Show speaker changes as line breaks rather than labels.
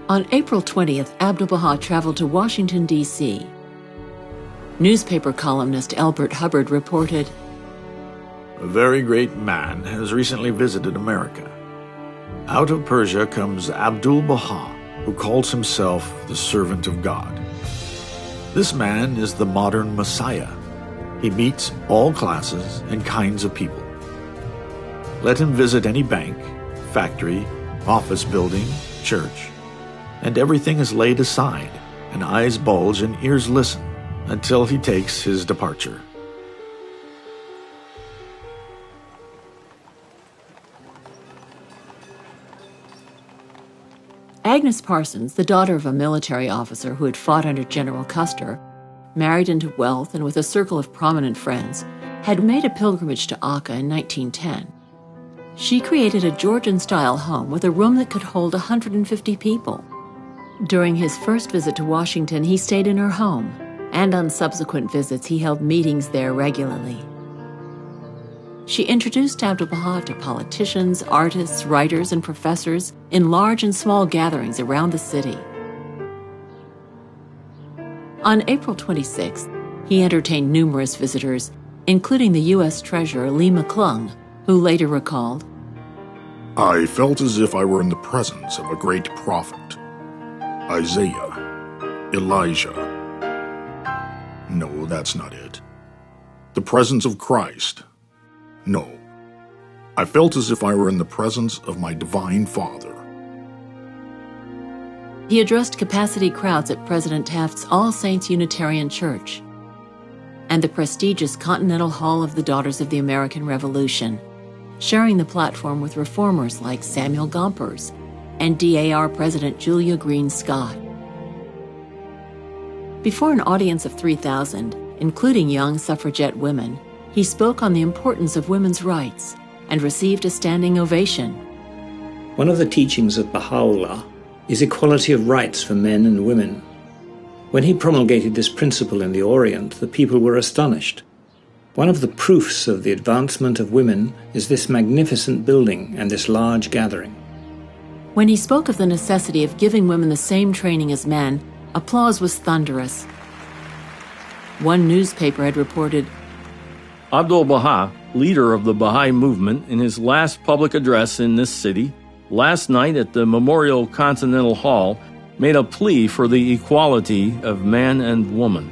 On April 20th, Abdu'l-Bahá traveled to Washington, D.C. Newspaper columnist Elbert Hubbard reported,
"A very great man has recently visited America. Out of Persia comes Abdu'l-Bahá, who calls himself the servant of God. This man is the modern Messiah. He meets all classes and kinds of people. Let him visit any bank, factory, office building, church, and everything is laid aside, and eyes bulge and ears listen until he takes his departure."
Agnes Parsons, the daughter of a military officer who had fought under General Custer, married into wealth and with a circle of prominent friends, had made a pilgrimage to Akka in 1910. She created a Georgian-style home with a room that could hold 150 people. During his first visit to Washington, he stayed in her home, and on subsequent visits, he held meetings there regularly. She introduced Abdu'l-Bahá to politicians, artists, writers, and professors in large and small gatherings around the city. On April 26th, he entertained numerous visitors, including the U.S. Treasurer Lee McClung, who later recalled,
"I felt as if I were in the presence of a great prophet. Isaiah, Elijah. No, that's not it. The presence of Christ. No. I felt as if I were in the presence of my divine Father."
He addressed capacity crowds at President Taft's All Saints Unitarian Church and the prestigious Continental Hall of the Daughters of the American Revolution, sharing the platform with reformers like Samuel Gompers and DAR President Julia Green Scott. Before an audience of 3,000, including young suffragette women, he spoke on the importance of women's rights and received a standing ovation.
One of the teachings of Baha'u'llah is equality of rights for men and women. When he promulgated this principle in the Orient, the people were astonished. One of the proofs of the advancement of women is this magnificent building and this large gathering.
When he spoke of the necessity of giving women the same training as men, applause was thunderous. One newspaper had reported,
Abdu'l-Bahá, leader of the Baha'i movement, in his last public address in this city, last night at the Memorial Continental Hall, made a plea for the equality of man and woman.